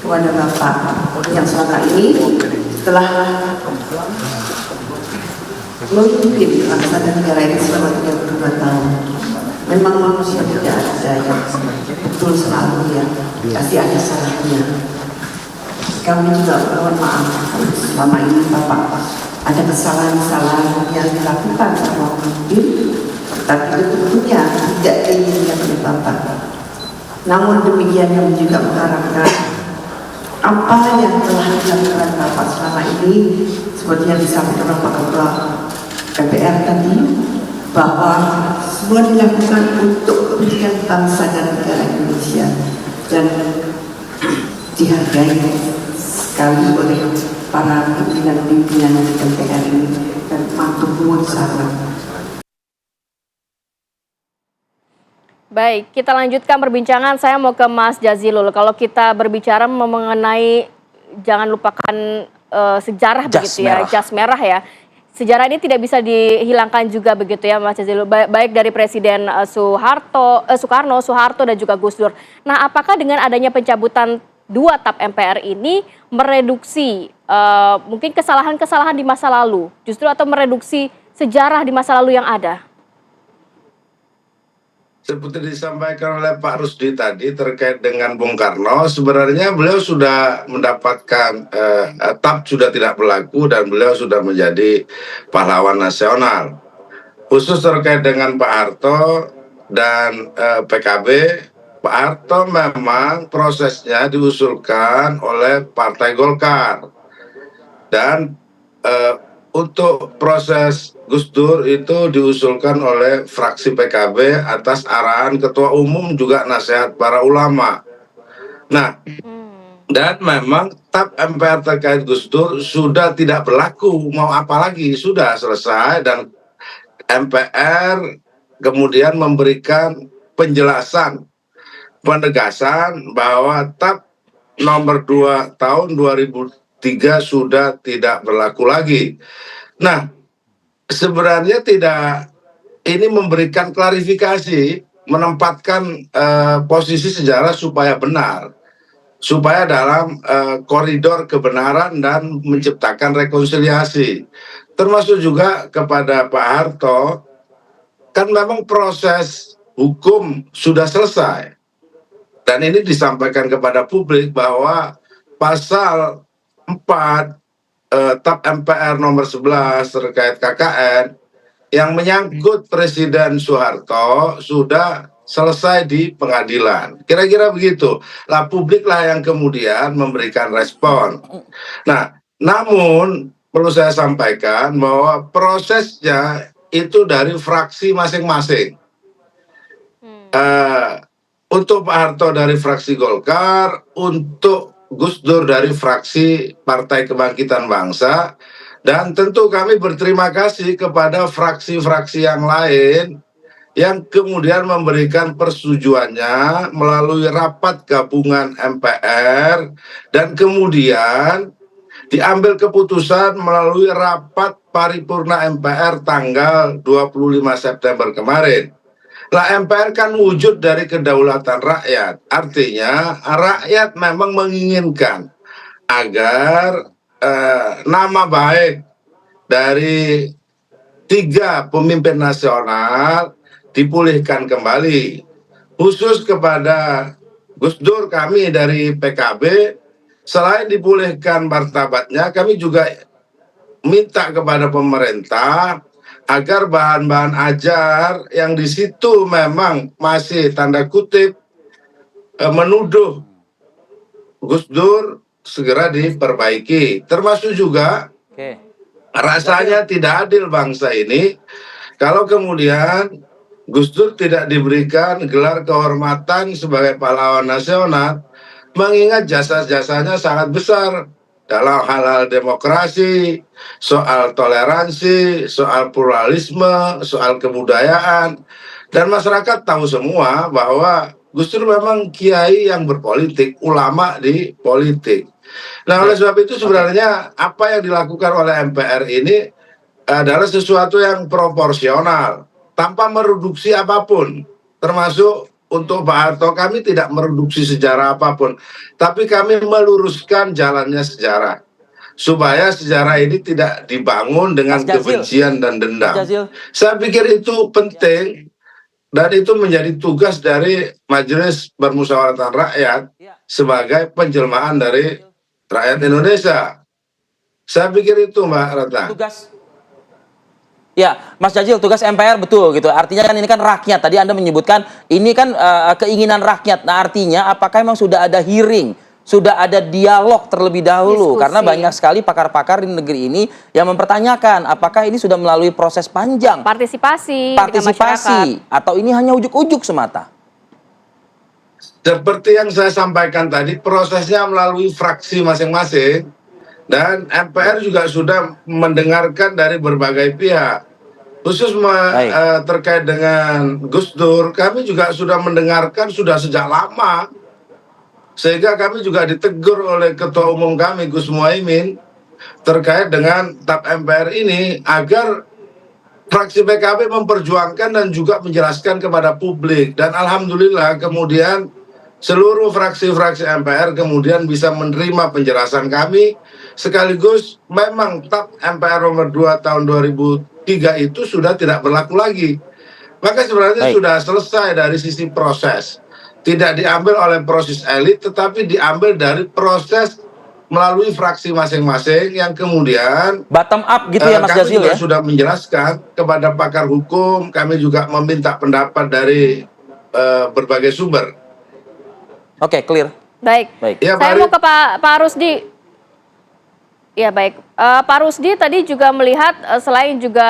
kepada Bapak yang selama ini telah memimpin bangsa dan negara ini selama 32 tahun. Memang manusia tidak ada yang betul selalu, ya, pasti ada salahnya. Kami juga mohon maaf selama ini Bapak ada kesalahan-kesalahan yang dilakukan sama pemimpin, tapi itu tentunya tidak diinginkan oleh Bapak. Namun demikian yang juga mengharapkan apa yang telah dilakukan Bapak selama ini, seperti yang disampaikan oleh Pak Ketua MPR tadi, bahwa semua dilakukan untuk kepentingan bangsa dan negara Indonesia dan dihargai sekali oleh para pimpinan-pimpinan MPR ini dan matur nuwun sangat. Baik, kita lanjutkan perbincangan. Saya mau ke Mas Jazilul. Kalau kita berbicara mengenai jangan lupakan sejarah begitu ya, jas merah ya. Sejarah ini tidak bisa dihilangkan juga begitu ya Mas Jazilul. Baik dari Presiden Soekarno, Soeharto dan juga Gus Dur. Nah, apakah dengan adanya pencabutan 2 TAP MPR ini mereduksi mungkin kesalahan-kesalahan di masa lalu, justru atau mereduksi sejarah di masa lalu yang ada? Seperti disampaikan oleh Pak Rusdi tadi terkait dengan Bung Karno, sebenarnya beliau sudah mendapatkan TAP sudah tidak berlaku dan beliau sudah menjadi pahlawan nasional. Khusus terkait dengan Pak Harto dan PKB, Pak Harto memang prosesnya diusulkan oleh Partai Golkar dan untuk proses Gus Dur itu diusulkan oleh fraksi PKB atas arahan Ketua Umum juga nasihat para ulama. Nah, dan memang TAP MPR terkait Gus Dur sudah tidak berlaku, mau apa lagi, sudah selesai dan MPR kemudian memberikan penjelasan, penegasan bahwa TAP nomor 2 tahun 2003 sudah tidak berlaku lagi. Nah, sebenarnya ini memberikan klarifikasi, menempatkan posisi sejarah supaya benar, supaya dalam koridor kebenaran dan menciptakan rekonsiliasi. Termasuk juga kepada Pak Harto, kan memang proses hukum sudah selesai. Dan ini disampaikan kepada publik bahwa pasal 4 TAP MPR nomor 11 terkait KKN yang menyangkut Presiden Soeharto sudah selesai di pengadilan. Kira-kira begitu. Lah publiklah yang kemudian memberikan respon. Nah, namun perlu saya sampaikan bahwa prosesnya itu dari fraksi masing-masing. Untuk Pak Harto dari fraksi Golkar, untuk Gus Dur dari fraksi Partai Kebangkitan Bangsa, dan tentu kami berterima kasih kepada fraksi-fraksi yang lain yang kemudian memberikan persetujuannya melalui rapat gabungan MPR dan kemudian diambil keputusan melalui rapat paripurna MPR tanggal 25 September kemarin. Lah MPR kan wujud dari kedaulatan rakyat. Artinya rakyat memang menginginkan agar nama baik dari 3 pemimpin nasional dipulihkan kembali. Khusus kepada Gus Dur, kami dari PKB, selain dipulihkan martabatnya, kami juga minta kepada pemerintah agar bahan-bahan ajar yang di situ memang masih tanda kutip menuduh Gus Dur segera diperbaiki. Termasuk juga rasanya tidak adil bangsa ini kalau kemudian Gus Dur tidak diberikan gelar kehormatan sebagai pahlawan nasional, mengingat jasa-jasanya sangat besar dalam hal-hal demokrasi, soal toleransi, soal pluralisme, soal kebudayaan. Dan masyarakat tahu semua bahwa Gus Dur memang kiai yang berpolitik, ulama di politik. Nah, oleh sebab itu sebenarnya apa yang dilakukan oleh MPR ini adalah sesuatu yang proporsional, tanpa mereduksi apapun, termasuk untuk Pak Harto, kami tidak mereduksi sejarah apapun, tapi kami meluruskan jalannya sejarah supaya sejarah ini tidak dibangun dengan kebencian dan dendam. Saya pikir itu penting dan itu menjadi tugas dari Majelis Permusyawaratan Rakyat sebagai penjelmaan dari rakyat Indonesia. Saya pikir itu, Mbak Ratna. Ya, Mas Jazil, tugas MPR betul gitu. Artinya kan ini kan rakyat. Tadi Anda menyebutkan ini kan keinginan rakyat. Nah, artinya apakah memang sudah ada hearing, sudah ada dialog terlebih dahulu? Diskusi. Karena banyak sekali pakar-pakar di negeri ini yang mempertanyakan apakah ini sudah melalui proses panjang, Partisipasi dengan masyarakat. atau ini hanya ujuk-ujuk semata? Seperti yang saya sampaikan tadi, prosesnya melalui fraksi masing-masing dan MPR juga sudah mendengarkan dari berbagai pihak. Khusus terkait dengan Gus Dur, kami juga sudah mendengarkan sudah sejak lama. Sehingga kami juga ditegur oleh Ketua Umum kami, Gus Muhaimin, terkait dengan TAP MPR ini agar fraksi PKB memperjuangkan dan juga menjelaskan kepada publik. Dan alhamdulillah kemudian seluruh fraksi-fraksi MPR kemudian bisa menerima penjelasan kami, sekaligus memang TAP MPR nomor 2 tahun 2003 itu sudah tidak berlaku lagi. Maka sebenarnya sudah selesai dari sisi proses. Tidak diambil oleh proses elit, tetapi diambil dari proses melalui fraksi masing-masing yang kemudian bottom up gitu ya, Mas Jazil ya? Kami juga sudah menjelaskan kepada pakar hukum, kami juga meminta pendapat dari berbagai sumber. Oke, clear. Baik. Ya, saya mau ke Pak Rusdi. Ya baik, Pak Rusdi tadi juga melihat selain juga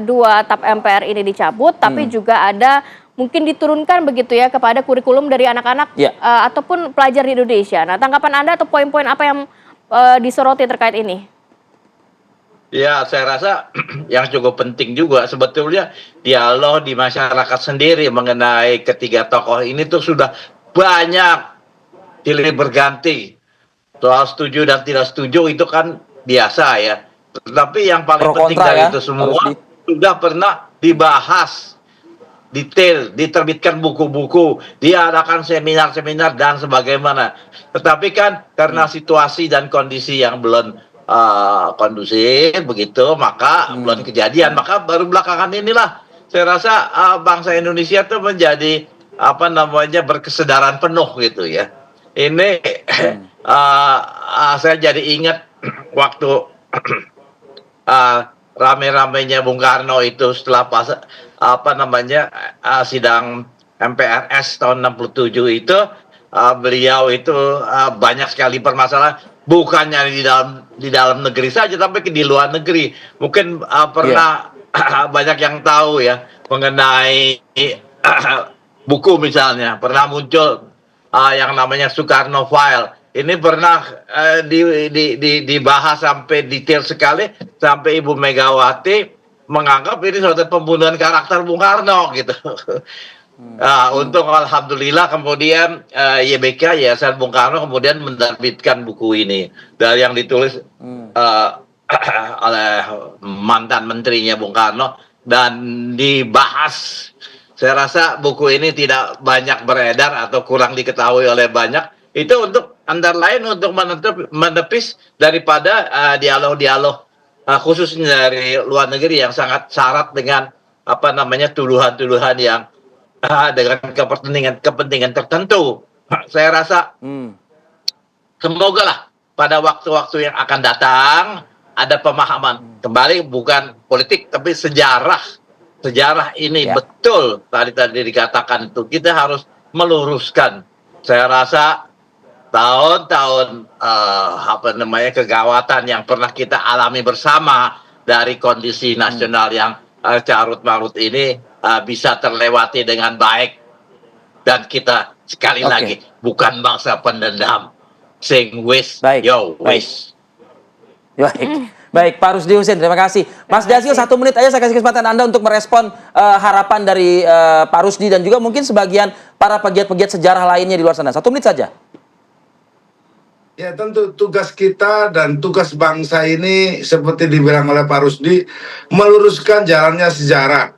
2 TAP MPR ini dicabut, tapi juga ada mungkin diturunkan begitu ya kepada kurikulum dari anak-anak ataupun pelajar di Indonesia. Nah, tanggapan Anda atau poin-poin apa yang disoroti terkait ini? Ya, saya rasa yang cukup penting juga sebetulnya dialog di masyarakat sendiri mengenai ketiga tokoh ini tuh sudah banyak silih berganti. Soal setuju dan tidak setuju itu kan biasa ya. Tapi yang paling penting dari itu semua sudah pernah dibahas detail, diterbitkan buku-buku, diadakan seminar-seminar dan sebagaimana. Tetapi kan karena situasi dan kondisi yang belum kondusif begitu, maka belum kejadian. Maka baru belakangan inilah saya rasa bangsa Indonesia itu menjadi berkesadaran penuh gitu ya. Ini saya jadi ingat waktu rame-ramenya Bung Karno itu setelah sidang MPRS tahun 67 itu beliau itu banyak sekali permasalahan, bukannya di dalam negeri saja tapi di luar negeri. Mungkin pernah banyak yang tahu ya mengenai buku misalnya pernah muncul yang namanya Soekarno File. Ini pernah dibahas sampai detail sekali, sampai Ibu Megawati menganggap ini suatu pembunuhan karakter Bung Karno gitu. Untuk alhamdulillah kemudian YBK Yayasan Bung Karno kemudian menerbitkan buku ini dari yang ditulis oleh mantan menterinya Bung Karno dan dibahas. Saya rasa buku ini tidak banyak beredar atau kurang diketahui oleh banyak. Itu untuk antara lain untuk menepis daripada dialog-dialog khususnya dari luar negeri yang sangat syarat dengan tuduhan-tuduhan yang dengan kepentingan tertentu. Saya rasa semoga lah pada waktu-waktu yang akan datang ada pemahaman kembali, bukan politik tapi sejarah ini betul tadi dikatakan itu kita harus meluruskan. Saya rasa tahun-tahun kegawatan yang pernah kita alami bersama dari kondisi nasional yang carut marut ini bisa terlewati dengan baik, dan kita sekali lagi bukan bangsa pendendam. Sing wis yo wis. Baik, Pak Rusdi Hussein, terima kasih. Mas Jazil, 1 menit aja saya kasih kesempatan Anda untuk merespon harapan dari Pak Rusdi dan juga mungkin sebagian para pegiat-pegiat sejarah lainnya di luar sana. 1 menit saja. Ya, tentu tugas kita dan tugas bangsa ini seperti dibilang oleh Pak Rusdi, meluruskan jalannya sejarah.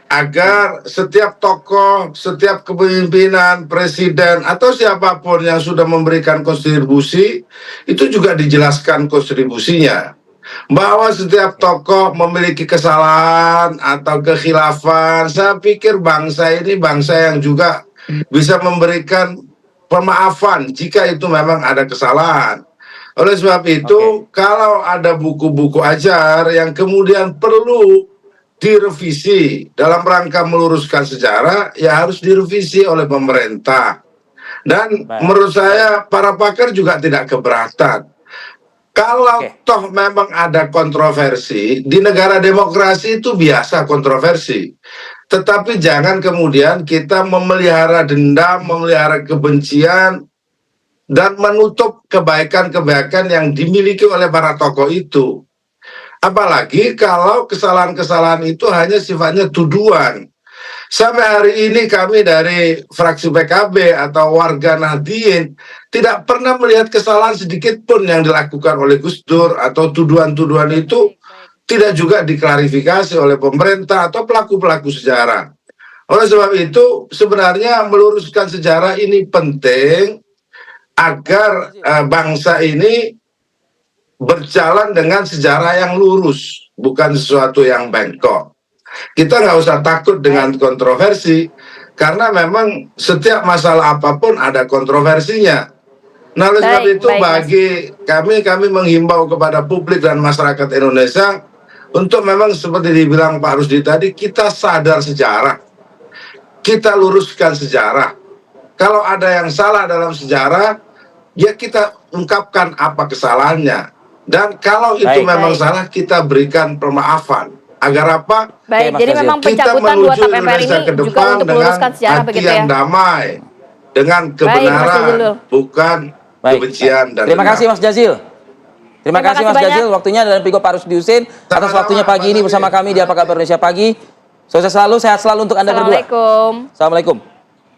agar setiap tokoh, setiap kepemimpinan, presiden, atau siapapun yang sudah memberikan kontribusi, itu juga dijelaskan kontribusinya. Bahwa setiap tokoh memiliki kesalahan atau kekhilafan, saya pikir bangsa ini bangsa yang juga bisa memberikan pemaafan jika itu memang ada kesalahan. Oleh sebab itu, kalau ada buku-buku ajar yang kemudian perlu direvisi dalam rangka meluruskan sejarah, ya harus direvisi oleh pemerintah. Dan menurut saya para pakar juga tidak keberatan. Kalau toh memang ada kontroversi, di negara demokrasi itu biasa kontroversi. Tetapi jangan kemudian kita memelihara dendam, memelihara kebencian, dan menutup kebaikan-kebaikan yang dimiliki oleh para tokoh itu. Apalagi kalau kesalahan-kesalahan itu hanya sifatnya tuduhan. Sampai hari ini kami dari fraksi PKB atau warga Nahdien tidak pernah melihat kesalahan sedikit pun yang dilakukan oleh Gus Dur, atau tuduhan-tuduhan itu tidak juga diklarifikasi oleh pemerintah atau pelaku-pelaku sejarah. Oleh sebab itu sebenarnya meluruskan sejarah ini penting agar bangsa ini berjalan dengan sejarah yang lurus, bukan sesuatu yang bengkok. Kita nggak usah takut dengan kontroversi, karena memang setiap masalah apapun ada kontroversinya. Nah, oleh sebab itu bagi kami menghimbau kepada publik dan masyarakat Indonesia untuk memang seperti dibilang Pak Rusdi tadi, kita sadar sejarah, kita luruskan sejarah. Kalau ada yang salah dalam sejarah, ya kita ungkapkan apa kesalahannya. Dan kalau itu memang salah, kita berikan pemaafan. Agar apa? Jadi memang pencabutan dua TAP MPR ini juga untuk meluruskan sejarah begitu ya? Yang damai, dengan kebenaran, bukan kebencian dan terima kasih Mas Jazil. Terima kasih Mas Jazil, waktunya, dan juga Pak Rusdi Husin atas waktunya pagi ini bersama kami di Apa Kabar Indonesia Pagi. Sukses selalu, sehat selalu untuk Anda berdua. Assalamualaikum. Assalamualaikum.